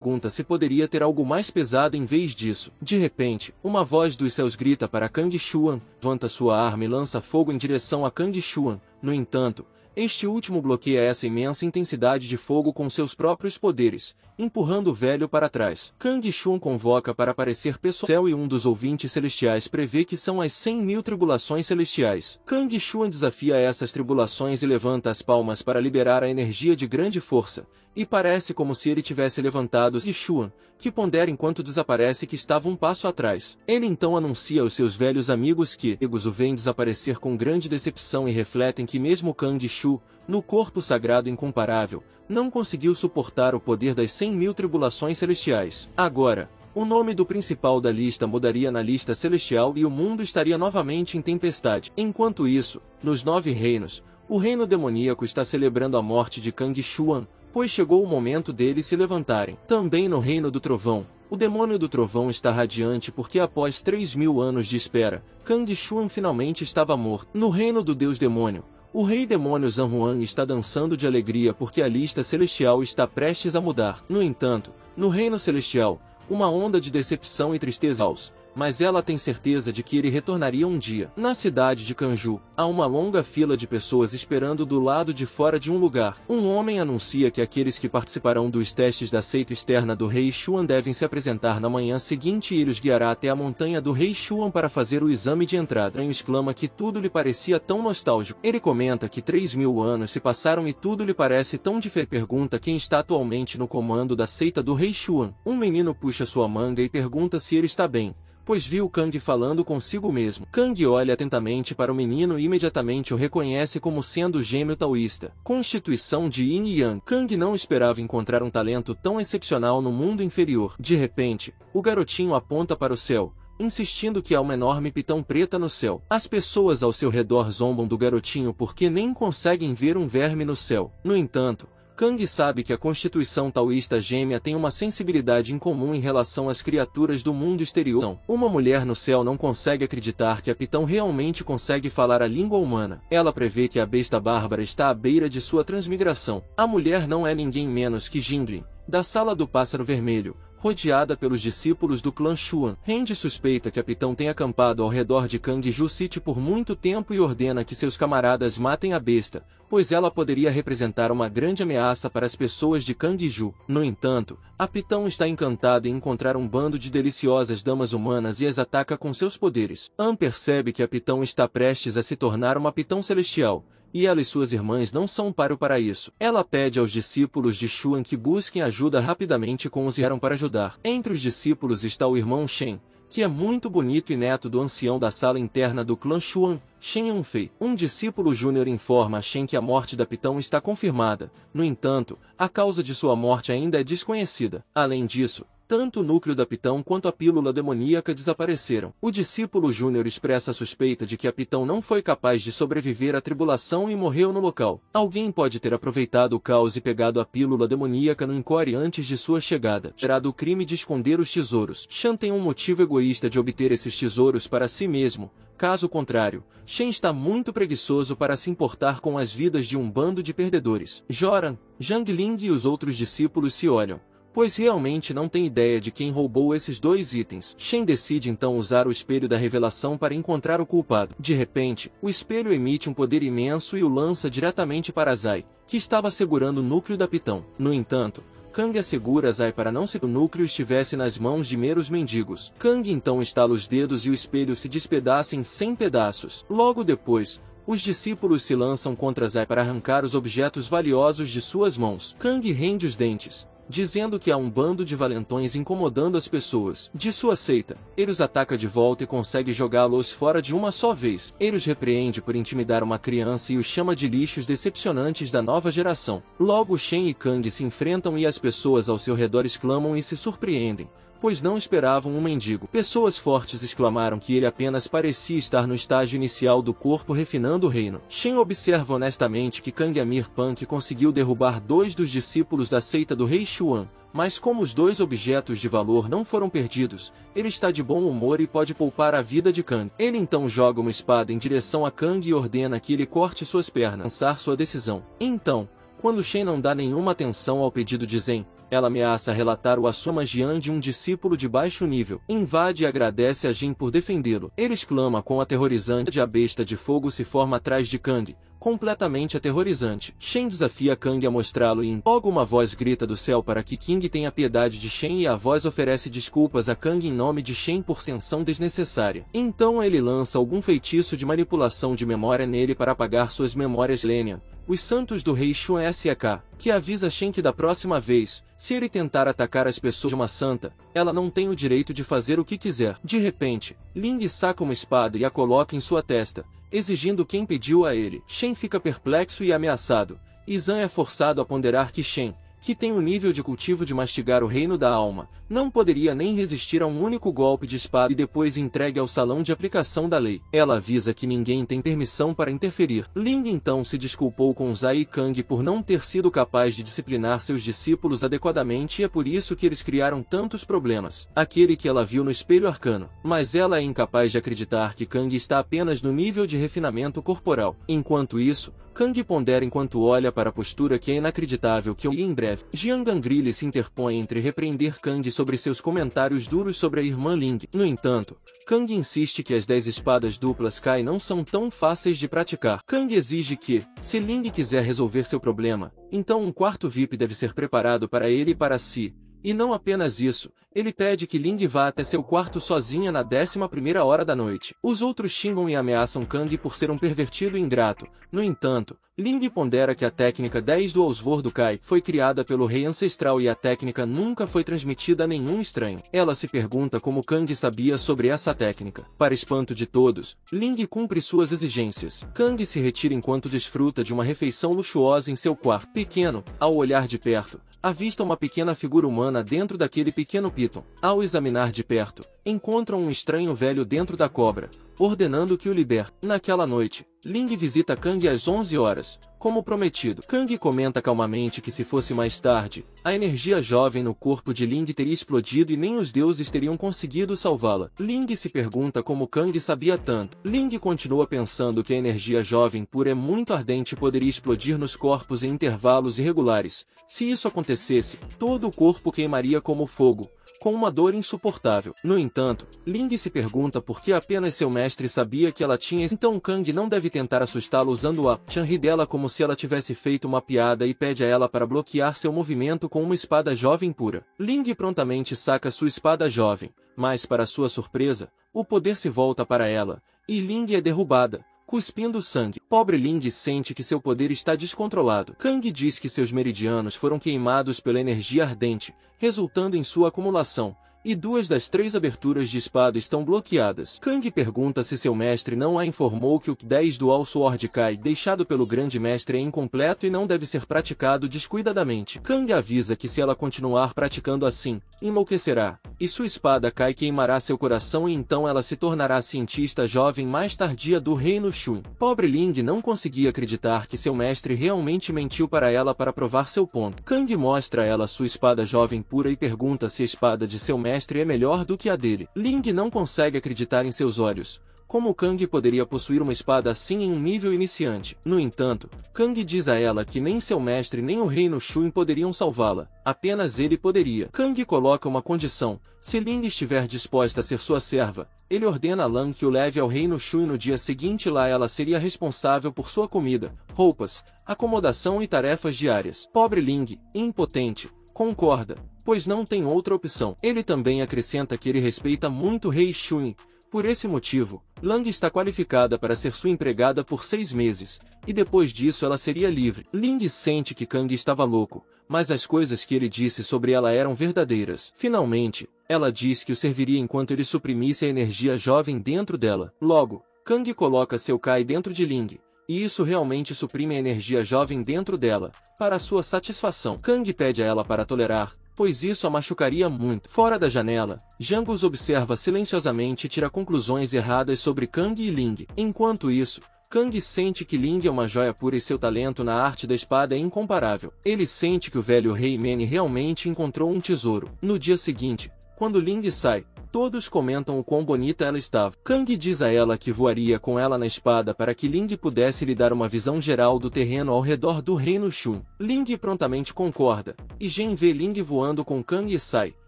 pergunta se poderia ter algo mais pesado em vez disso. De repente, uma voz dos céus grita para Kang Xuan, levanta sua arma e lança fogo em direção a Kang Xuan. No entanto, este último bloqueia essa imensa intensidade de fogo com seus próprios poderes, empurrando o velho para trás. Kang Xuan convoca para aparecer pessoal e um dos ouvintes celestiais prevê que são as 100.000 tribulações celestiais. Kang Xuan desafia essas tribulações e levanta as palmas para liberar a energia de grande força, e parece como se ele tivesse levantado Kang Xuan, que pondera enquanto desaparece que estava um passo atrás. Ele então anuncia aos seus velhos amigos que eles o veem desaparecer com grande decepção e refletem que mesmo Kang Xuan, no corpo sagrado incomparável, não conseguiu suportar o poder das 100.000 tribulações celestiais. Agora, o nome do principal da lista mudaria na lista celestial e o mundo estaria novamente em tempestade. Enquanto isso, nos 9 reinos, o reino demoníaco está celebrando a morte de Kang Xuan, pois chegou o momento deles se levantarem. Também no reino do trovão, o demônio do trovão está radiante porque após 3.000 anos de espera, Kang Xuan finalmente estava morto. No reino do deus demônio, o rei demônio Zanhuan está dançando de alegria porque a lista celestial está prestes a mudar. No entanto, no reino celestial, uma onda de decepção e tristeza aos, mas ela tem certeza de que ele retornaria um dia. Na cidade de Kanju, há uma longa fila de pessoas esperando do lado de fora de um lugar. Um homem anuncia que aqueles que participarão dos testes da seita externa do rei Xuan devem se apresentar na manhã seguinte e ele os guiará até a montanha do rei Xuan para fazer o exame de entrada. Ele exclama que tudo lhe parecia tão nostálgico. Ele comenta que 3.000 anos se passaram e tudo lhe parece tão diferente. Pergunta quem está atualmente no comando da seita do rei Xuan. Um menino puxa sua manga e pergunta se ele está bem, pois viu Kang falando consigo mesmo. Kang olha atentamente para o menino e imediatamente o reconhece como sendo o gêmeo taoísta. Constituição de Yin e Yang. Kang não esperava encontrar um talento tão excepcional no mundo inferior. De repente, o garotinho aponta para o céu, insistindo que há uma enorme pitão preta no céu. As pessoas ao seu redor zombam do garotinho porque nem conseguem ver um verme no céu. No entanto, Kang sabe que a constituição taoísta gêmea tem uma sensibilidade incomum em relação às criaturas do mundo exterior. Uma mulher no céu não consegue acreditar que a pitão realmente consegue falar a língua humana. Ela prevê que a besta bárbara está à beira de sua transmigração. A mulher não é ninguém menos que Jinglin, da Sala do Pássaro Vermelho, rodeada pelos discípulos do clã Xuan. Randy suspeita que a pitão tem acampado ao redor de Kangju City por muito tempo e ordena que seus camaradas matem a besta, pois ela poderia representar uma grande ameaça para as pessoas de Kangju. No entanto, a pitão está encantada em encontrar um bando de deliciosas damas humanas e as ataca com seus poderes. An percebe que a pitão está prestes a se tornar uma pitão celestial, e ela e suas irmãs não são páreo para isso. Ela pede aos discípulos de Xuan que busquem ajuda rapidamente com os que vieram para ajudar. Entre os discípulos está o irmão Shen, que é muito bonito e neto do ancião da sala interna do clã Xuan, Shen Yunfei. Um discípulo júnior informa a Shen que a morte da pitão está confirmada. No entanto, a causa de sua morte ainda é desconhecida. Além disso, tanto o núcleo da pitão quanto a pílula demoníaca desapareceram. O discípulo júnior expressa a suspeita de que a pitão não foi capaz de sobreviver à tribulação e morreu no local. Alguém pode ter aproveitado o caos e pegado a pílula demoníaca no Encore antes de sua chegada. Gerado o crime de esconder os tesouros. Shan tem um motivo egoísta de obter esses tesouros para si mesmo. Caso contrário, Shen está muito preguiçoso para se importar com as vidas de um bando de perdedores. Joran, Zhang Ling e os outros discípulos se olham, pois realmente não tem ideia de quem roubou esses 2 itens. Shen decide então usar o espelho da revelação para encontrar o culpado. De repente, o espelho emite um poder imenso e o lança diretamente para Zai, que estava segurando o núcleo da pitão. No entanto, Kang assegura a Zai para não se o núcleo estivesse nas mãos de meros mendigos. Kang então estala os dedos e o espelho se despedaça em 100 pedaços. Logo depois, os discípulos se lançam contra Zai para arrancar os objetos valiosos de suas mãos. Kang rende os dentes, dizendo que há um bando de valentões incomodando as pessoas de sua seita. Ele os ataca de volta e consegue jogá-los fora de uma só vez. Ele os repreende por intimidar uma criança e os chama de lixos decepcionantes da nova geração. Logo Shen e Kang se enfrentam e as pessoas ao seu redor exclamam e se surpreendem, pois não esperavam um mendigo. Pessoas fortes exclamaram que ele apenas parecia estar no estágio inicial do corpo refinando o reino. Shen observa honestamente que Kang Amir Punk conseguiu derrubar 2 dos discípulos da seita do rei Xuan, mas como os 2 objetos de valor não foram perdidos, ele está de bom humor e pode poupar a vida de Kang. Ele então joga uma espada em direção a Kang e ordena que ele corte suas pernas, lançar sua decisão. Então, quando Shen não dá nenhuma atenção ao pedido de Zen, ela ameaça relatar o Asuma Jian de um discípulo de baixo nível, invade e agradece a Jin por defendê-lo. Ele exclama com aterrorizante e a besta de fogo se forma atrás de Kang, completamente aterrorizante. Shen desafia Kang a mostrá-lo e logo uma voz grita do céu para que King tenha piedade de Shen e a voz oferece desculpas a Kang em nome de Shen por tensão desnecessária. Então ele lança algum feitiço de manipulação de memória nele para apagar suas memórias Lenian, os santos do rei Shun S.A.K., que avisa Shen que da próxima vez, se ele tentar atacar as pessoas de uma santa, ela não tem o direito de fazer o que quiser. De repente, Ling saca uma espada e a coloca em sua testa, exigindo quem pediu a ele. Shen fica perplexo e ameaçado, e Zan é forçado a ponderar que Shen, que tem o nível de cultivo de mastigar o reino da alma, não poderia nem resistir a um único golpe de espada e depois entregue ao salão de aplicação da lei. Ela avisa que ninguém tem permissão para interferir. Ling então se desculpou com Zai e Kang por não ter sido capaz de disciplinar seus discípulos adequadamente e é por isso que eles criaram tantos problemas. Aquele que ela viu no espelho arcano. Mas ela é incapaz de acreditar que Kang está apenas no nível de refinamento corporal. Enquanto isso, Kang pondera enquanto olha para a postura que é inacreditável que em breve, Jian Gangrilli se interpõe entre repreender Kang sobre seus comentários duros sobre a irmã Ling. No entanto, Kang insiste que as 10 espadas duplas Kai não são tão fáceis de praticar. Kang exige que, se Ling quiser resolver seu problema, então um quarto VIP deve ser preparado para ele e para si. E não apenas isso, ele pede que Ling vá até seu quarto sozinha na 11ª hora da noite. Os outros xingam e ameaçam Kang por ser um pervertido e ingrato. No entanto, Ling pondera que a técnica 10 do Osvor do Kai foi criada pelo rei ancestral e a técnica nunca foi transmitida a nenhum estranho. Ela se pergunta como Kang sabia sobre essa técnica. Para espanto de todos, Ling cumpre suas exigências. Kang se retira enquanto desfruta de uma refeição luxuosa em seu quarto. Pequeno, ao olhar de perto, avista uma pequena figura humana dentro daquele pequeno piton. Ao examinar de perto, encontram um estranho velho dentro da cobra, ordenando que o liberte. Naquela noite, Ling visita Kang às 11 horas, como prometido. Kang comenta calmamente que se fosse mais tarde, a energia jovem no corpo de Ling teria explodido e nem os deuses teriam conseguido salvá-la. Ling se pergunta como Kang sabia tanto. Ling continua pensando que a energia jovem pura é muito ardente e poderia explodir nos corpos em intervalos irregulares. Se isso acontecesse, todo o corpo queimaria como fogo, com uma dor insuportável. No entanto, Ling se pergunta por que apenas seu mestre sabia que ela tinha. Então Kang não deve tentar assustá-la usando a Chan ri dela como se ela tivesse feito uma piada e pede a ela para bloquear seu movimento com uma espada jovem pura. Ling prontamente saca sua espada jovem, mas para sua surpresa, o poder se volta para ela, e Ling é derrubada, cuspindo sangue. Pobre Ling sente que seu poder está descontrolado. Kang diz que seus meridianos foram queimados pela energia ardente, resultando em sua acumulação, e 2 das 3 aberturas de espada estão bloqueadas. Kang pergunta se seu mestre não a informou que o 10 Dual Sword Kai deixado pelo grande mestre é incompleto e não deve ser praticado descuidadamente. Kang avisa que se ela continuar praticando assim, enlouquecerá, e sua espada Kai queimará seu coração e então ela se tornará a cientista jovem mais tardia do reino Shui. Pobre Ling não conseguia acreditar que seu mestre realmente mentiu para ela para provar seu ponto. Kang mostra a ela sua espada jovem pura e pergunta se a espada de seu mestre é melhor do que a dele. Ling não consegue acreditar em seus olhos. Como Kang poderia possuir uma espada assim em um nível iniciante? No entanto, Kang diz a ela que nem seu mestre nem o reino Shui poderiam salvá-la. Apenas ele poderia. Kang coloca uma condição. Se Ling estiver disposta a ser sua serva, ele ordena a Lan que o leve ao reino Shui no dia seguinte. Lá ela seria responsável por sua comida, roupas, acomodação e tarefas diárias. Pobre Ling, impotente, concorda, pois não tem outra opção. Ele também acrescenta que ele respeita muito o rei Shui. Por esse motivo, Lang está qualificada para ser sua empregada por 6 meses, e depois disso ela seria livre. Ling sente que Kang estava louco, mas as coisas que ele disse sobre ela eram verdadeiras. Finalmente, ela diz que o serviria enquanto ele suprimisse a energia jovem dentro dela. Logo, Kang coloca seu Kai dentro de Ling, e isso realmente suprime a energia jovem dentro dela. Para sua satisfação, Kang pede a ela para tolerar, pois isso a machucaria muito. Fora da janela, Jang os observa silenciosamente e tira conclusões erradas sobre Kang e Ling. Enquanto isso, Kang sente que Ling é uma joia pura e seu talento na arte da espada é incomparável. Ele sente que o velho rei Mene realmente encontrou um tesouro. No dia seguinte, quando Ling sai, Todos comentam o quão bonita ela estava. Kang diz a ela que voaria com ela na espada para que Ling pudesse lhe dar uma visão geral do terreno ao redor do reino Shun. Ling prontamente concorda, e Jin vê Ling voando com Kang e sai,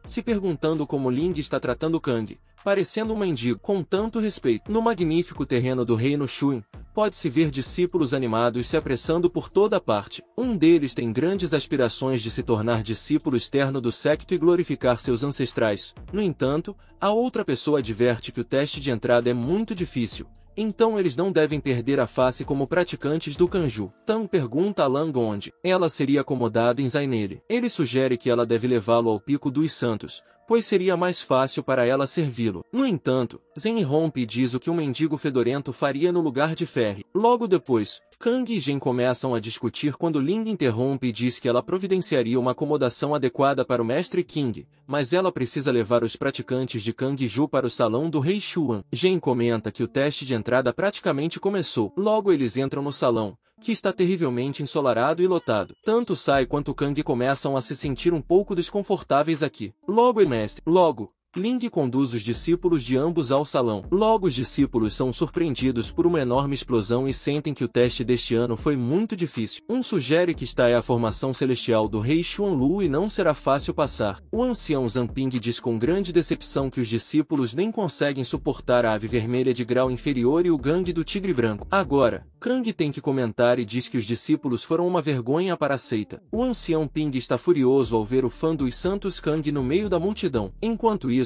se perguntando como Ling está tratando Kang, parecendo um mendigo com tanto respeito. No magnífico terreno do reino Shun, pode-se ver discípulos animados se apressando por toda parte. Um deles tem grandes aspirações de se tornar discípulo externo do séquito e glorificar seus ancestrais. No entanto, a outra pessoa adverte que o teste de entrada é muito difícil, então eles não devem perder a face como praticantes do Kanju. Tang pergunta a Lang onde ela seria acomodada em Zainele. Ele sugere que ela deve levá-lo ao Pico dos Santos, pois seria mais fácil para ela servi-lo. No entanto, Zen irrompe e diz o que um mendigo fedorento faria no lugar de Ferry. Logo depois, Kang e Jin começam a discutir quando Ling interrompe e diz que ela providenciaria uma acomodação adequada para o Mestre King, mas ela precisa levar os praticantes de Kangju para o salão do Rei Xuan. Jin comenta que o teste de entrada praticamente começou. Logo eles entram no salão, que está terrivelmente ensolarado e lotado. Tanto Sai quanto Kang começam a se sentir um pouco desconfortáveis aqui. Logo, Ling conduz os discípulos de ambos ao salão. Logo os discípulos são surpreendidos por uma enorme explosão e sentem que o teste deste ano foi muito difícil. Um sugere que esta é a formação celestial do Rei Xuanlu e não será fácil passar. O ancião Zanping diz com grande decepção que os discípulos nem conseguem suportar a ave vermelha de grau inferior e o gangue do tigre branco. Agora, Kang tem que comentar e diz que os discípulos foram uma vergonha para a seita. O ancião Ping está furioso ao ver o fã dos santos Kang no meio da multidão. Enquanto isso,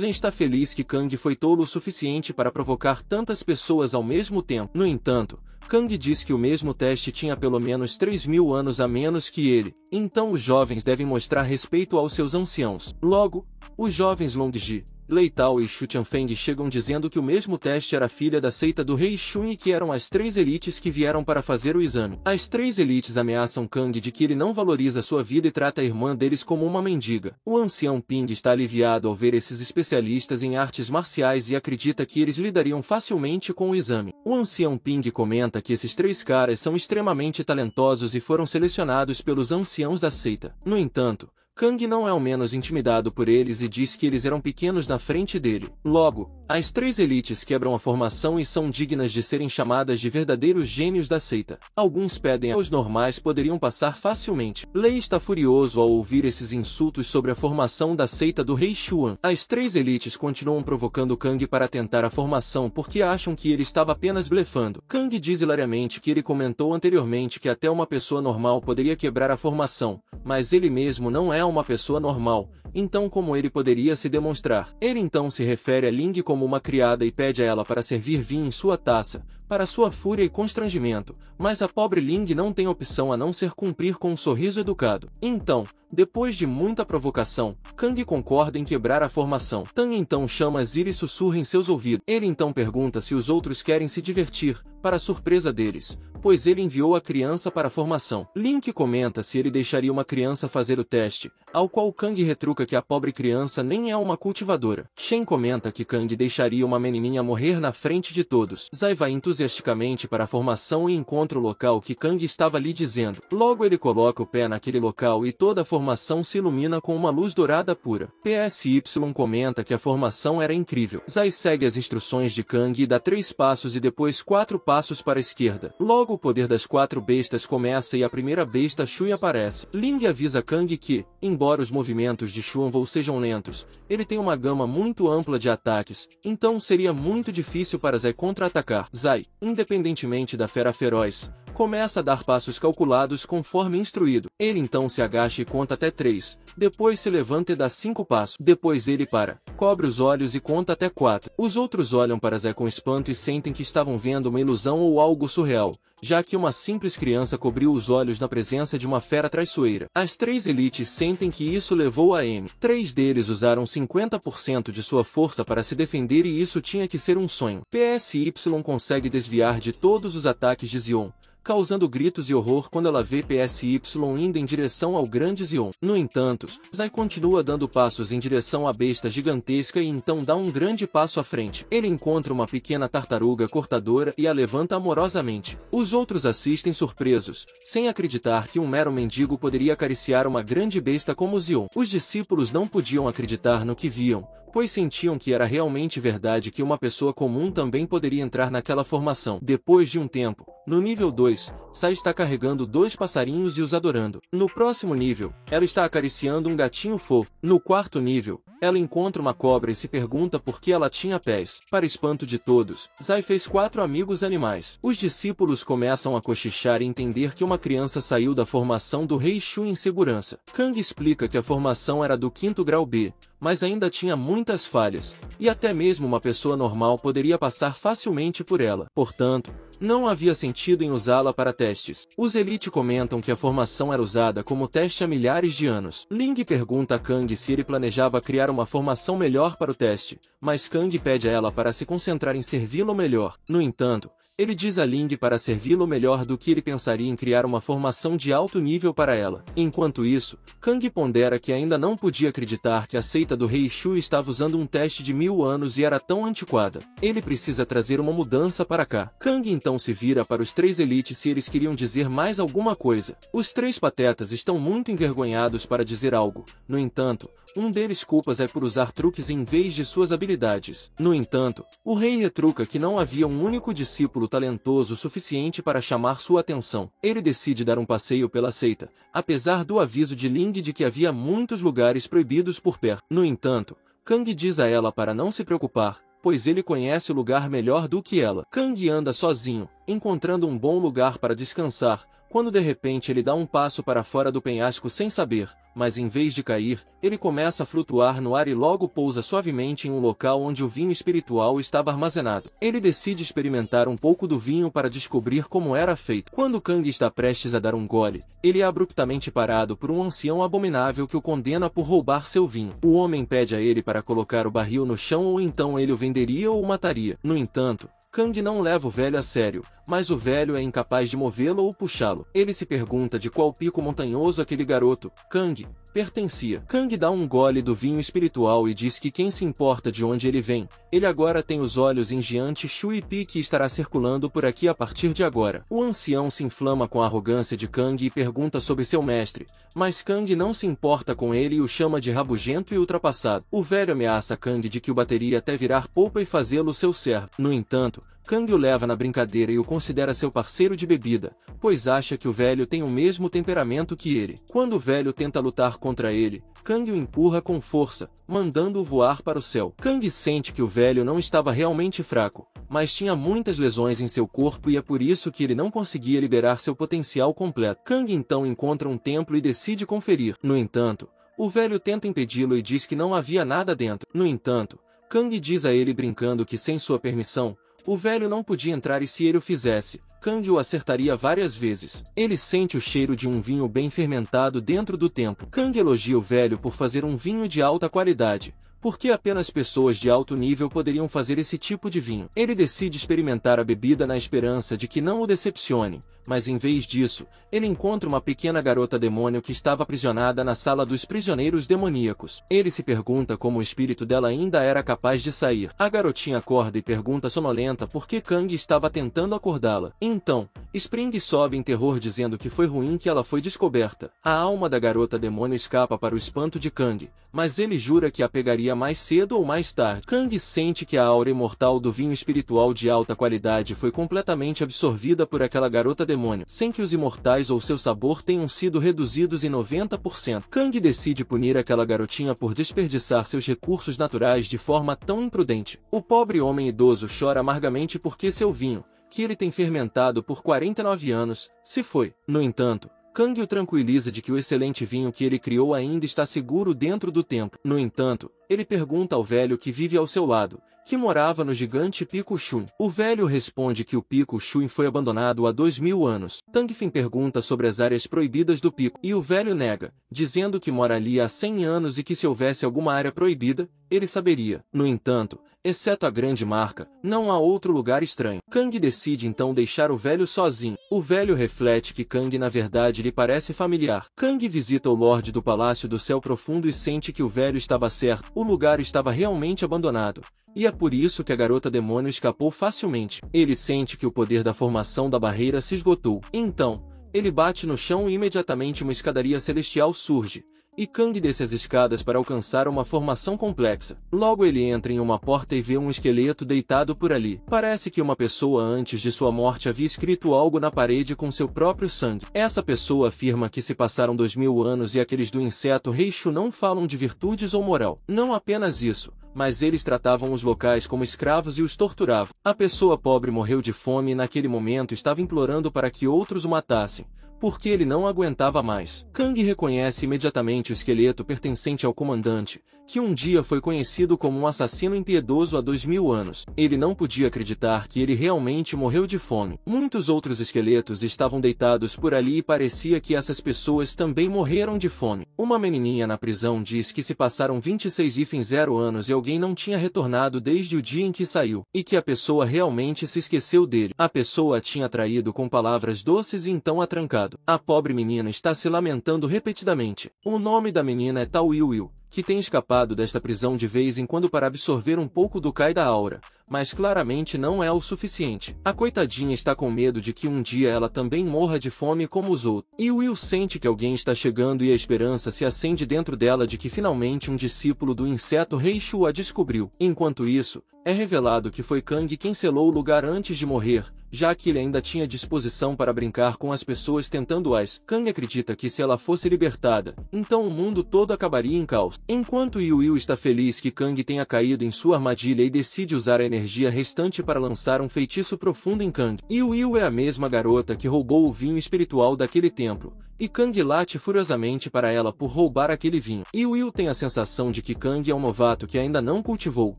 Zen está feliz que Kang foi tolo o suficiente para provocar tantas pessoas ao mesmo tempo. No entanto, Kang diz que o mesmo teste tinha pelo menos 3.000 anos a menos que ele, então os jovens devem mostrar respeito aos seus anciãos. Logo, os jovens Longji, Lei Tao e Xu Tianfeng chegam dizendo que o mesmo teste era filha da seita do Rei Shun e que eram as 3 elites que vieram para fazer o exame. As 3 elites ameaçam Kang de que ele não valoriza sua vida e trata a irmã deles como uma mendiga. O ancião Ping está aliviado ao ver esses especialistas em artes marciais e acredita que eles lidariam facilmente com o exame. O ancião Ping comenta que esses 3 caras são extremamente talentosos e foram selecionados pelos anciãos da seita. No entanto, Kang não é ao menos intimidado por eles e diz que eles eram pequenos na frente dele. Logo, as 3 elites quebram a formação e são dignas de serem chamadas de verdadeiros gênios da seita. Alguns pedem aos normais poderiam passar facilmente. Lei está furioso ao ouvir esses insultos sobre a formação da seita do Rei Xuan. As 3 elites continuam provocando Kang para tentar a formação porque acham que ele estava apenas blefando. Kang diz hilariamente que ele comentou anteriormente que até uma pessoa normal poderia quebrar a formação, mas ele mesmo não é uma pessoa normal, então como ele poderia se demonstrar? Ele então se refere a Ling como uma criada e pede a ela para servir vinho em sua taça, para sua fúria e constrangimento, mas a pobre Ling não tem opção a não ser cumprir com um sorriso educado. Então, depois de muita provocação, Kang concorda em quebrar a formação. Tang então chama Zir e sussurra em seus ouvidos. Ele então pergunta se os outros querem se divertir, para surpresa deles, pois ele enviou a criança para a formação. Link comenta se ele deixaria uma criança fazer o teste, ao qual Kang retruca que a pobre criança nem é uma cultivadora. Shen comenta que Kang deixaria uma menininha morrer na frente de todos. Zai vai entusiasticamente para a formação e encontra o local que Kang estava lhe dizendo. Logo ele coloca o pé naquele local e toda a formação se ilumina com uma luz dourada pura. PSY comenta que a formação era incrível. Zai segue as instruções de Kang e dá 3 passos e depois 4 passos para a esquerda. Logo o poder das 4 bestas começa e a primeira besta Shui aparece. Ling avisa Kang que, embora os movimentos de Xuanwu sejam lentos, ele tem uma gama muito ampla de ataques, então seria muito difícil para Zai contra-atacar. Zai, independentemente da fera feroz, começa a dar passos calculados conforme instruído. Ele então se agacha e conta até 3, depois se levanta e dá 5 passos. Depois ele para, cobre os olhos e conta até 4. Os outros olham para Zai com espanto e sentem que estavam vendo uma ilusão ou algo surreal, já que uma simples criança cobriu os olhos na presença de uma fera traiçoeira. As 3 elites sentem que isso levou a M. 3 deles usaram 50% de sua força para se defender e isso tinha que ser um sonho. PSY consegue desviar de todos os ataques de Zion, causando gritos e horror quando ela vê Psy indo em direção ao grande Xion. No entanto, Zai continua dando passos em direção à besta gigantesca e então dá um grande passo à frente. Ele encontra uma pequena tartaruga cortadora e a levanta amorosamente. Os outros assistem surpresos, sem acreditar que um mero mendigo poderia acariciar uma grande besta como Xion. Os discípulos não podiam acreditar no que viam, pois sentiam que era realmente verdade que uma pessoa comum também poderia entrar naquela formação. Depois de um tempo, no nível 2, Sai está carregando 2 passarinhos e os adorando. No próximo nível, ela está acariciando um gatinho fofo. No quarto nível, ela encontra uma cobra e se pergunta por que ela tinha pés. Para espanto de todos, Zai fez 4 amigos animais. Os discípulos começam a cochichar e entender que uma criança saiu da formação do Rei Shu em segurança. Kang explica que a formação era do 5º grau B, mas ainda tinha muitas falhas, e até mesmo uma pessoa normal poderia passar facilmente por ela. Portanto, não havia sentido em usá-la para testes. Os Elite comentam que a formação era usada como teste há milhares de anos. Ling pergunta a Kang se ele planejava criar uma formação melhor para o teste, mas Kang pede a ela para se concentrar em servi-lo melhor. No entanto, ele diz a Ling para servi-lo melhor do que ele pensaria em criar uma formação de alto nível para ela. Enquanto isso, Kang pondera que ainda não podia acreditar que a seita do Rei Shu estava usando um teste de 1000 anos e era tão antiquada. Ele precisa trazer uma mudança para cá. Kang então se vira para os 3 Elite se eles queriam dizer mais alguma coisa. Os 3 patetas estão muito envergonhados para dizer algo. No entanto, um deles culpa Zai por usar truques em vez de suas habilidades. No entanto, o rei retruca que não havia um único discípulo talentoso o suficiente para chamar sua atenção. Ele decide dar um passeio pela seita, apesar do aviso de Ling de que havia muitos lugares proibidos por perto. No entanto, Kang diz a ela para não se preocupar, pois ele conhece o lugar melhor do que ela. Kang anda sozinho, encontrando um bom lugar para descansar, quando de repente ele dá um passo para fora do penhasco sem saber, mas em vez de cair, ele começa a flutuar no ar e logo pousa suavemente em um local onde o vinho espiritual estava armazenado. Ele decide experimentar um pouco do vinho para descobrir como era feito. Quando Kang está prestes a dar um gole, ele é abruptamente parado por um ancião abominável que o condena por roubar seu vinho. O homem pede a ele para colocar o barril no chão ou então ele o venderia ou o mataria. No entanto, Kang não leva o velho a sério, mas o velho é incapaz de movê-lo ou puxá-lo. Ele se pergunta de qual pico montanhoso aquele garoto, Kang, pertencia. Kang dá um gole do vinho espiritual e diz que quem se importa de onde ele vem, ele agora tem os olhos em Giante Shui Pi que estará circulando por aqui a partir de agora. O ancião se inflama com a arrogância de Kang e pergunta sobre seu mestre, mas Kang não se importa com ele e o chama de rabugento e ultrapassado. O velho ameaça Kang de que o bateria até virar polpa e fazê-lo seu servo. No entanto, Kang o leva na brincadeira e o considera seu parceiro de bebida, pois acha que o velho tem o mesmo temperamento que ele. Quando o velho tenta lutar contra ele, Kang o empurra com força, mandando-o voar para o céu. Kang sente que o velho não estava realmente fraco, mas tinha muitas lesões em seu corpo e é por isso que ele não conseguia liberar seu potencial completo. Kang então encontra um templo e decide conferir. No entanto, o velho tenta impedi-lo e diz que não havia nada dentro. No entanto, Kang diz a ele brincando que sem sua permissão, o velho não podia entrar e se ele o fizesse, Kang o acertaria várias vezes. Ele sente o cheiro de um vinho bem fermentado dentro do templo. Kang elogia o velho por fazer um vinho de alta qualidade, porque apenas pessoas de alto nível poderiam fazer esse tipo de vinho. Ele decide experimentar a bebida na esperança de que não o decepcione, mas em vez disso, ele encontra uma pequena garota demônio que estava aprisionada na sala dos prisioneiros demoníacos. Ele se pergunta como o espírito dela ainda era capaz de sair. A garotinha acorda e pergunta sonolenta por que Kang estava tentando acordá-la. Então, Spring sobe em terror dizendo que foi ruim que ela foi descoberta. A alma da garota demônio escapa para o espanto de Kang, mas ele jura que a pegaria mais cedo ou mais tarde. Kang sente que a aura imortal do vinho espiritual de alta qualidade foi completamente absorvida por aquela garota demônio, sem que os imortais ou seu sabor tenham sido reduzidos em 90%. Kang decide punir aquela garotinha por desperdiçar seus recursos naturais de forma tão imprudente. O pobre homem idoso chora amargamente porque seu vinho, que ele tem fermentado por 49 anos, se foi. No entanto, Kang o tranquiliza de que o excelente vinho que ele criou ainda está seguro dentro do templo. No entanto, ele pergunta ao velho que vive ao seu lado, que morava no gigante Pico Shuin. O velho responde que o Pico Shuin foi abandonado há 2000 anos. Tang Fin pergunta sobre as áreas proibidas do pico, e o velho nega, dizendo que mora ali há 100 anos e que se houvesse alguma área proibida, ele saberia. No entanto, exceto a grande marca, não há outro lugar estranho. Kang decide então deixar o velho sozinho. O velho reflete que Kang na verdade lhe parece familiar. Kang visita o Lorde do Palácio do Céu Profundo e sente que o velho estava certo. O lugar estava realmente abandonado. E é por isso que a garota demônio escapou facilmente. Ele sente que o poder da formação da barreira se esgotou. Então, ele bate no chão e imediatamente uma escadaria celestial surge. E Kang desce as escadas para alcançar uma formação complexa. Logo ele entra em uma porta e vê um esqueleto deitado por ali. Parece que uma pessoa antes de sua morte havia escrito algo na parede com seu próprio sangue. Essa pessoa afirma que se passaram 2000 anos e aqueles do inseto Rei Shu não falam de virtudes ou moral. Não apenas isso, mas eles tratavam os locais como escravos e os torturavam. A pessoa pobre morreu de fome e naquele momento estava implorando para que outros o matassem, porque ele não aguentava mais. Kang reconhece imediatamente o esqueleto pertencente ao comandante, que um dia foi conhecido como um assassino impiedoso há 2000 anos. Ele não podia acreditar que ele realmente morreu de fome. Muitos outros esqueletos estavam deitados por ali e parecia que essas pessoas também morreram de fome. Uma menininha na prisão diz que se passaram 26,0 anos e alguém não tinha retornado desde o dia em que saiu, e que a pessoa realmente se esqueceu dele. A pessoa a tinha traído com palavras doces e então a trancado. A pobre menina está se lamentando repetidamente. O nome da menina é Tao Will, que tem escapado desta prisão de vez em quando para absorver um pouco do Kai da aura, mas claramente não é o suficiente. A coitadinha está com medo de que um dia ela também morra de fome como os outros. E Will sente que alguém está chegando e a esperança se acende dentro dela de que finalmente um discípulo do inseto Rei Shu a descobriu. Enquanto isso, é revelado que foi Kang quem selou o lugar antes de morrer, já que ele ainda tinha disposição para brincar com as pessoas tentando-as. Kang acredita que se ela fosse libertada, então o mundo todo acabaria em caos. Enquanto Will está feliz que Kang tenha caído em sua armadilha e decide usar a energia restante para lançar um feitiço profundo em Kang. Will é a mesma garota que roubou o vinho espiritual daquele templo, e Kang late furiosamente para ela por roubar aquele vinho. Will tem a sensação de que Kang é um novato que ainda não cultivou,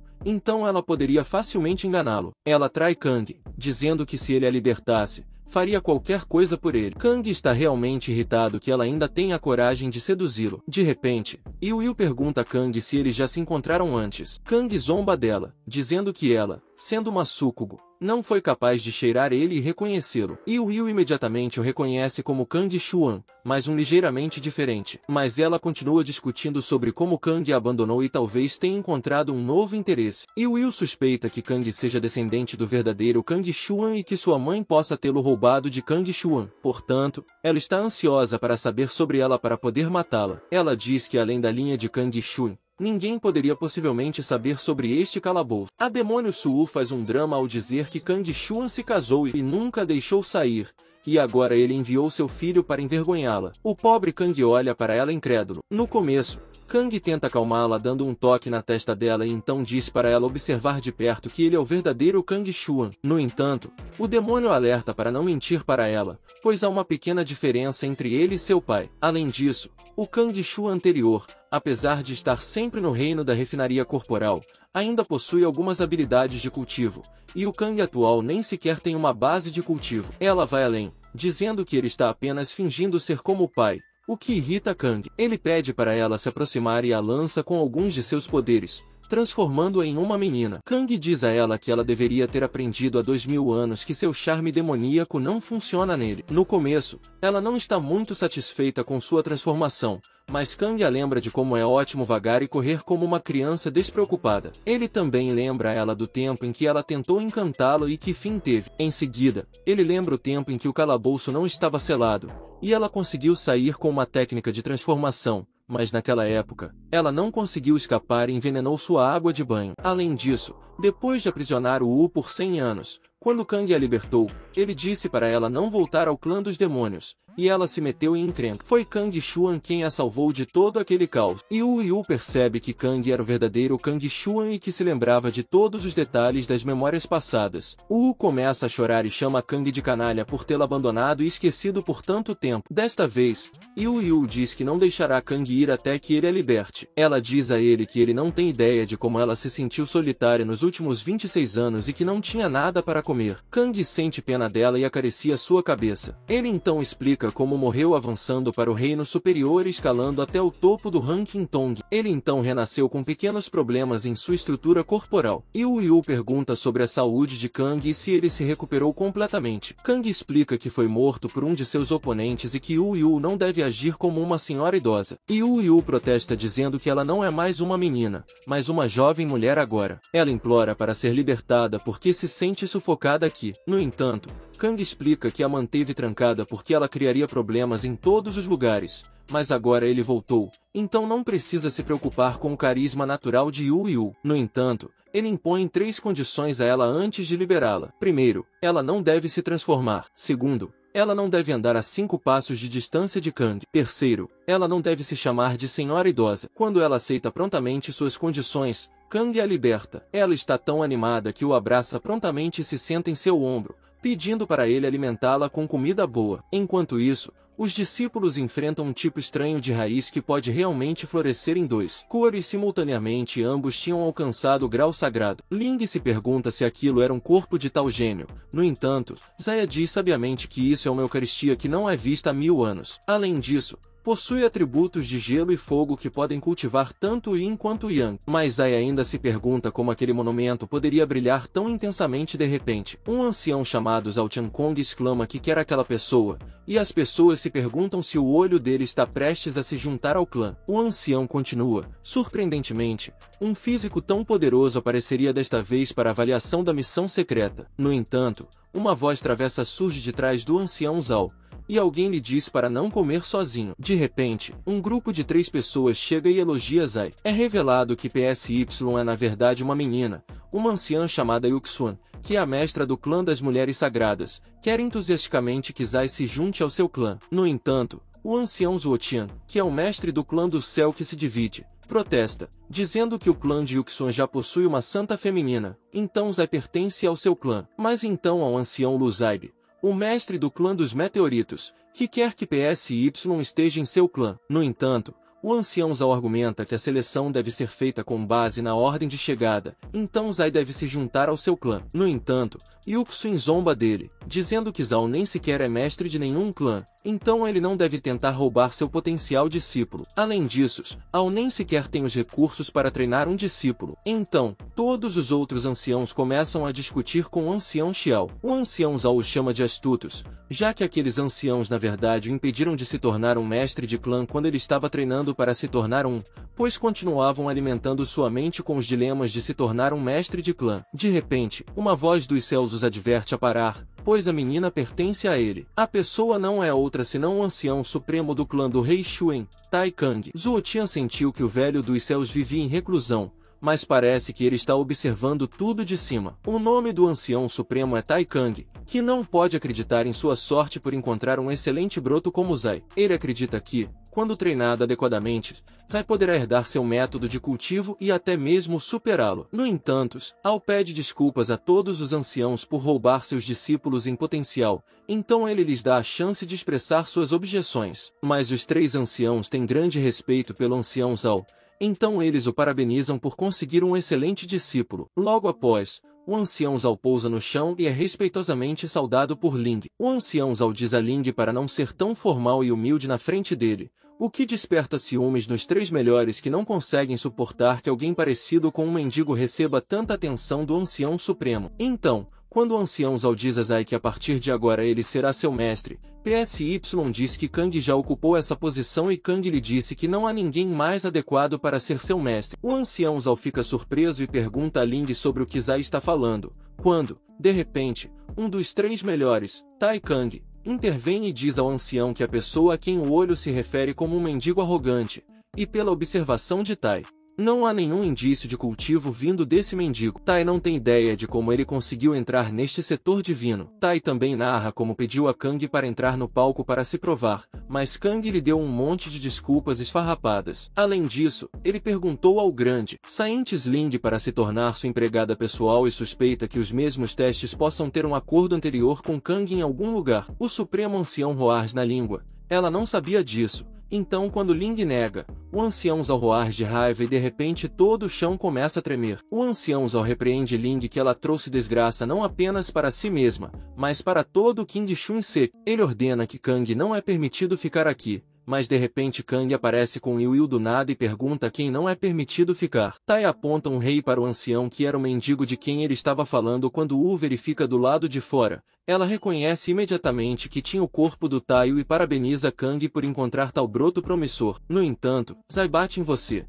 então ela poderia facilmente enganá-lo. Ela trai Kang, dizendo que se ele a libertasse, faria qualquer coisa por ele. Kang está realmente irritado que ela ainda tenha a coragem de seduzi-lo. De repente, Will pergunta a Kang se eles já se encontraram antes. Kang zomba dela, dizendo que ela, sendo uma súcubo, não foi capaz de cheirar ele e reconhecê-lo. Will imediatamente o reconhece como Kang Shuan, mas um ligeiramente diferente. Mas ela continua discutindo sobre como Kang a abandonou e talvez tenha encontrado um novo interesse. Will suspeita que Kang seja descendente do verdadeiro Kang Shuan e que sua mãe possa tê-lo roubado de Kang Shuan. Portanto, ela está ansiosa para saber sobre ela para poder matá-la. Ela diz que além da linha de Kang Shuan, ninguém poderia possivelmente saber sobre este calabouço. A demônio Suu faz um drama ao dizer que Kang Shuan se casou e nunca a deixou sair, e agora ele enviou seu filho para envergonhá-la. O pobre Kang olha para ela incrédulo. No começo, Kang tenta acalmá-la dando um toque na testa dela e então diz para ela observar de perto que ele é o verdadeiro Kang Shuan. No entanto, o demônio alerta para não mentir para ela, pois há uma pequena diferença entre ele e seu pai. Além disso, o Kang Shuan anterior, apesar de estar sempre no reino da refinaria corporal, ainda possui algumas habilidades de cultivo, e o Kang atual nem sequer tem uma base de cultivo. Ela vai além, dizendo que ele está apenas fingindo ser como o pai, o que irrita Kang. Ele pede para ela se aproximar e a lança com alguns de seus poderes, transformando-a em uma menina. Kang diz a ela que ela deveria ter aprendido há 2000 anos que seu charme demoníaco não funciona nele. No começo, ela não está muito satisfeita com sua transformação, mas Kang a lembra de como é ótimo vagar e correr como uma criança despreocupada. Ele também lembra ela do tempo em que ela tentou encantá-lo e que fim teve. Em seguida, ele lembra o tempo em que o calabouço não estava selado, e ela conseguiu sair com uma técnica de transformação, mas naquela época, ela não conseguiu escapar e envenenou sua água de banho. Além disso, depois de aprisionar o Wu por 100 anos, quando Kang a libertou, ele disse para ela não voltar ao clã dos demônios, e ela se meteu em encrenca. Foi Kang Xuan quem a salvou de todo aquele caos. Yu percebe que Kang era o verdadeiro Kang Xuan e que se lembrava de todos os detalhes das memórias passadas. Wu começa a chorar e chama Kang de canalha por tê-la abandonado e esquecido por tanto tempo. Desta vez, Yu diz que não deixará Kang ir até que ele a liberte. Ela diz a ele que ele não tem ideia de como ela se sentiu solitária nos últimos 26 anos e que não tinha nada para comer. Kang sente pena dela e acaricia sua cabeça. Ele então explica como morreu avançando para o reino superior e escalando até o topo do Ranking Tong. Ele então renasceu com pequenos problemas em sua estrutura corporal. Yu pergunta sobre a saúde de Kang e se ele se recuperou completamente. Kang explica que foi morto por um de seus oponentes e que Yu não deve agir como uma senhora idosa. Yu protesta dizendo que ela não é mais uma menina, mas uma jovem mulher agora. Ela implora para ser libertada porque se sente sufocada aqui. No entanto, Kang explica que a manteve trancada porque ela criaria problemas em todos os lugares, mas agora ele voltou, então não precisa se preocupar com o carisma natural de Yu. No entanto, ele impõe 3 condições a ela antes de liberá-la. Primeiro, ela não deve se transformar. Segundo, ela não deve andar a 5 passos de distância de Kang. Terceiro, ela não deve se chamar de senhora idosa. Quando ela aceita prontamente suas condições, Kang a liberta. Ela está tão animada que o abraça prontamente e se senta em seu ombro, pedindo para ele alimentá-la com comida boa. Enquanto isso, os discípulos enfrentam um tipo estranho de raiz que pode realmente florescer em 2 cores simultaneamente e ambos tinham alcançado o grau sagrado. Ling se pergunta se aquilo era um corpo de tal gênio. No entanto, Zaya diz sabiamente que isso é uma eucaristia que não é vista há 1000 anos. Além disso, possui atributos de gelo e fogo que podem cultivar tanto o Yin quanto o Yang. Mas Zai ainda se pergunta como aquele monumento poderia brilhar tão intensamente de repente. Um ancião chamado Zhao Tiankong exclama que quer aquela pessoa, e as pessoas se perguntam se o olho dele está prestes a se juntar ao clã. O ancião continua. Surpreendentemente, um físico tão poderoso apareceria desta vez para a avaliação da missão secreta. No entanto, uma voz travessa surge de trás do ancião Zhao, e alguém lhe diz para não comer sozinho. De repente, um grupo de 3 pessoas chega e elogia Zai. É revelado que PSY é na verdade uma menina, uma anciã chamada Yuxuan, que é a mestra do clã das mulheres sagradas, quer entusiasticamente que Zai se junte ao seu clã. No entanto, o ancião Zuotian, que é o mestre do clã do céu que se divide, protesta, dizendo que o clã de Yuxuan já possui uma santa feminina, então Zai pertence ao seu clã. Mas então ao ancião Luzaib, o mestre do clã dos meteoritos, que quer que PSY esteja em seu clã. No entanto, o ancião Zhao argumenta que a seleção deve ser feita com base na ordem de chegada, então Zai deve se juntar ao seu clã. No entanto, Yuxuan zomba dele, dizendo que Zhao nem sequer é mestre de nenhum clã, então ele não deve tentar roubar seu potencial discípulo. Além disso, Zhao nem sequer tem os recursos para treinar um discípulo. Então, todos os outros anciãos começam a discutir com o ancião Xiao. O ancião Zhao os chama de astutos, já que aqueles anciãos na verdade o impediram de se tornar um mestre de clã quando ele estava treinando para se tornar um, pois continuavam alimentando sua mente com os dilemas de se tornar um mestre de clã. De repente, uma voz dos céus os adverte a parar, pois a menina pertence a ele. A pessoa não é outra senão o ancião supremo do clã do rei Xuan, Tai Kang. Zuotian sentiu que o velho dos céus vivia em reclusão, mas parece que ele está observando tudo de cima. O nome do ancião supremo é Tai Kang, que não pode acreditar em sua sorte por encontrar um excelente broto como Zai. Ele acredita que, quando treinado adequadamente, Zai poderá herdar seu método de cultivo e até mesmo superá-lo. No entanto, Ao pede desculpas a todos os anciãos por roubar seus discípulos em potencial, então ele lhes dá a chance de expressar suas objeções. Mas os 3 anciãos têm grande respeito pelo ancião Zhao, então eles o parabenizam por conseguir um excelente discípulo. Logo após, o ancião Zhao pousa no chão e é respeitosamente saudado por Ling. O ancião Zhao diz a Ling para não ser tão formal e humilde na frente dele, o que desperta ciúmes nos 3 melhores que não conseguem suportar que alguém parecido com um mendigo receba tanta atenção do ancião supremo. Então, quando o ancião Zhao diz a Zai que a partir de agora ele será seu mestre, PSY diz que Kang já ocupou essa posição e Kang lhe disse que não há ninguém mais adequado para ser seu mestre. O ancião Zhao fica surpreso e pergunta a Ling sobre o que Zai está falando, quando, de repente, um dos 3 melhores, Tai Kang, intervém e diz ao ancião que a pessoa a quem o olho se refere como um mendigo arrogante, e pela observação de Tai Não há nenhum indício de cultivo vindo desse mendigo. Tai não tem ideia de como ele conseguiu entrar neste setor divino. Tai também narra como pediu a Kang para entrar no palco para se provar, mas Kang lhe deu um monte de desculpas esfarrapadas. Além disso, ele perguntou ao grande Saint Ling para se tornar sua empregada pessoal e suspeita que os mesmos testes possam ter um acordo anterior com Kang em algum lugar. O Supremo Ancião roar na língua. Ela não sabia disso. Então quando Ling nega, o ancião Zhao roar de raiva e de repente todo o chão começa a tremer. O ancião Zhao repreende Ling que ela trouxe desgraça não apenas para si mesma, mas para todo o King Shun-se. Ele ordena que Kang não é permitido ficar aqui. Mas de repente Kang aparece com Yu do nada e pergunta a quem não é permitido ficar. Tai aponta um rei para o ancião que era o mendigo de quem ele estava falando quando Wu verifica do lado de fora. Ela reconhece imediatamente que tinha o corpo do Taiyo e parabeniza Kang por encontrar tal broto promissor. No entanto, Zai bate em você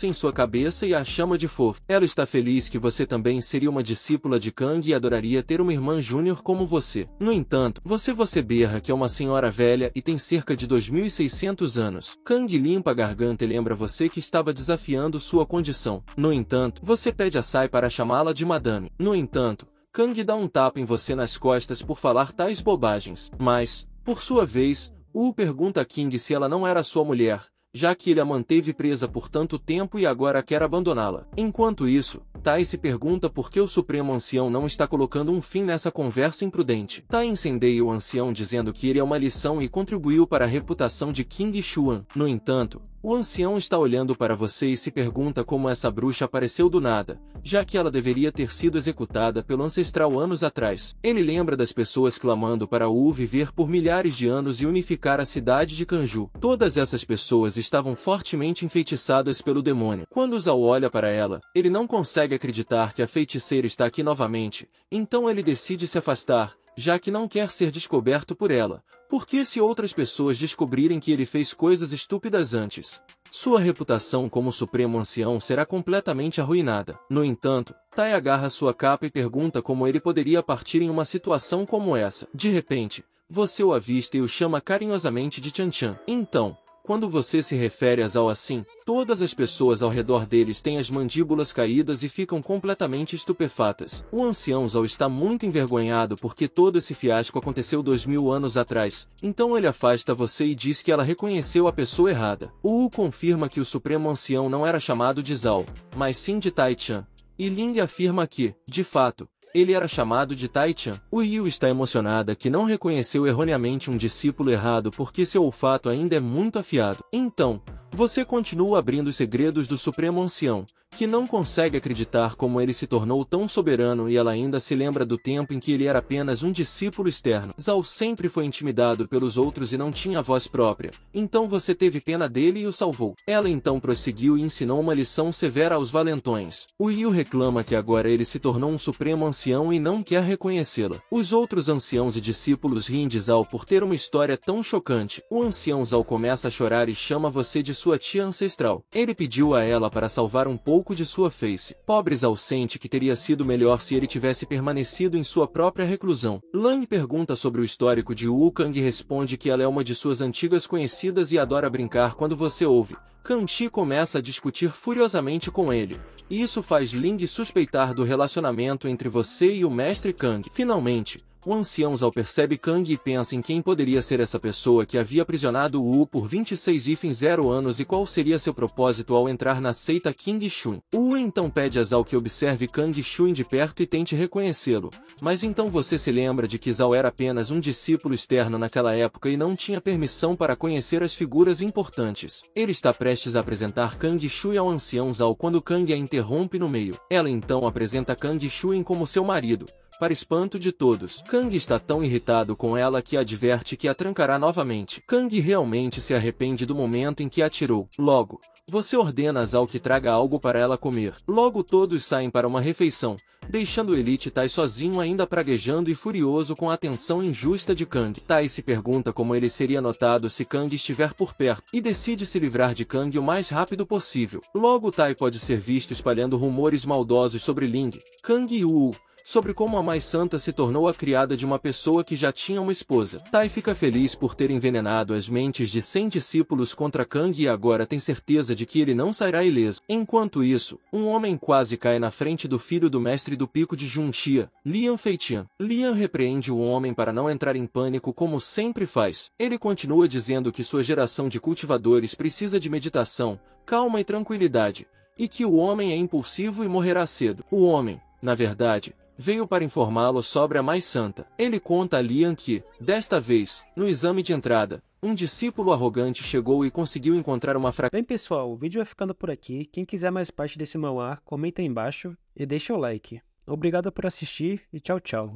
em sua cabeça e a chama de fofo. Ela está feliz que você também seria uma discípula de Kang e adoraria ter uma irmã júnior como você. No entanto, você berra que é uma senhora velha e tem cerca de 2.600 anos. Kang limpa a garganta e lembra você que estava desafiando sua condição. No entanto, você pede a Sai para chamá-la de madame. No entanto, Kang dá um tapa em você nas costas por falar tais bobagens. Mas, por sua vez, Wu pergunta a King se ela não era sua mulher, já que ele a manteve presa por tanto tempo e agora quer abandoná-la. Enquanto isso, Tai se pergunta por que o Supremo Ancião não está colocando um fim nessa conversa imprudente. Tai incendeia o ancião dizendo que ele é uma lição e contribuiu para a reputação de King Xuan. No entanto, o ancião está olhando para você e se pergunta como essa bruxa apareceu do nada, já que ela deveria ter sido executada pelo ancestral anos atrás. Ele lembra das pessoas clamando para Wu viver por milhares de anos e unificar a cidade de Kanju. Todas essas pessoas estavam fortemente enfeitiçadas pelo demônio. Quando Zhao olha para ela, ele não consegue acreditar que a feiticeira está aqui novamente, então ele decide se afastar, já que não quer ser descoberto por ela. Porque se outras pessoas descobrirem que ele fez coisas estúpidas antes, sua reputação como Supremo Ancião será completamente arruinada. No entanto, Tai agarra sua capa e pergunta como ele poderia partir em uma situação como essa. De repente, você o avista e o chama carinhosamente de Chan-chan. Então, quando você se refere a Zhao assim, todas as pessoas ao redor deles têm as mandíbulas caídas e ficam completamente estupefatas. O ancião Zhao está muito envergonhado porque todo esse fiasco aconteceu 2000 anos atrás, então ele afasta você e diz que ela reconheceu a pessoa errada. O Wu confirma que o Supremo Ancião não era chamado de Zhao, mas sim de Tai-chan, e Ling afirma que, de fato, ele era chamado de Tai-chan. O Yu está emocionada que não reconheceu erroneamente um discípulo errado porque seu olfato ainda é muito afiado. Então, você continua abrindo os segredos do Supremo Ancião, que não consegue acreditar como ele se tornou tão soberano e ela ainda se lembra do tempo em que ele era apenas um discípulo externo. Zhao sempre foi intimidado pelos outros e não tinha voz própria, então você teve pena dele e o salvou. Ela então prosseguiu e ensinou uma lição severa aos valentões. O Yu reclama que agora ele se tornou um Supremo Ancião e não quer reconhecê-la. Os outros anciãos e discípulos riem de Zhao por ter uma história tão chocante. O ancião Zhao começa a chorar e chama você de sua tia ancestral. Ele pediu a ela para salvar um pouco de sua face. Pobre Zhao sente que teria sido melhor se ele tivesse permanecido em sua própria reclusão. Lang pergunta sobre o histórico de Wu. Kang responde que ela é uma de suas antigas conhecidas e adora brincar quando você ouve. Kang-chi começa a discutir furiosamente com ele, e isso faz Ling suspeitar do relacionamento entre você e o mestre Kang. Finalmente, o ancião Zhao percebe Kang e pensa em quem poderia ser essa pessoa que havia aprisionado Wu por 26,0 anos e qual seria seu propósito ao entrar na seita King Shun. Wu então pede a Zhao que observe Kang Shun de perto e tente reconhecê-lo, mas então você se lembra de que Zhao era apenas um discípulo externo naquela época e não tinha permissão para conhecer as figuras importantes. Ele está prestes a apresentar Kang Shun ao ancião Zhao quando Kang a interrompe no meio. Ela então apresenta Kang Shun como seu marido. Para espanto de todos, Kang está tão irritado com ela que adverte que a trancará novamente. Kang realmente se arrepende do momento em que atirou. Logo, você ordena a Zhao que traga algo para ela comer. Logo todos saem para uma refeição, deixando Elite Tai sozinho ainda praguejando e furioso com a atenção injusta de Kang. Tai se pergunta como ele seria notado se Kang estiver por perto, e decide se livrar de Kang o mais rápido possível. Logo Tai pode ser visto espalhando rumores maldosos sobre Ling, Kang e Wu, sobre como a Mais Santa se tornou a criada de uma pessoa que já tinha uma esposa. Tai fica feliz por ter envenenado as mentes de 100 discípulos contra Kang e agora tem certeza de que ele não sairá ileso. Enquanto isso, um homem quase cai na frente do filho do mestre do pico de Junxia, Lian Feitian. Lian repreende o homem para não entrar em pânico como sempre faz. Ele continua dizendo que sua geração de cultivadores precisa de meditação, calma e tranquilidade, e que o homem é impulsivo e morrerá cedo. O homem, na verdade, veio para informá-lo sobre a Mais Santa. Ele conta a Lian que, desta vez, no exame de entrada, um discípulo arrogante chegou e conseguiu encontrar uma fraqueza. Bem, pessoal, o vídeo vai ficando por aqui. Quem quiser mais parte desse manhwa, comenta aí embaixo e deixa o like. Obrigado por assistir e tchau, tchau.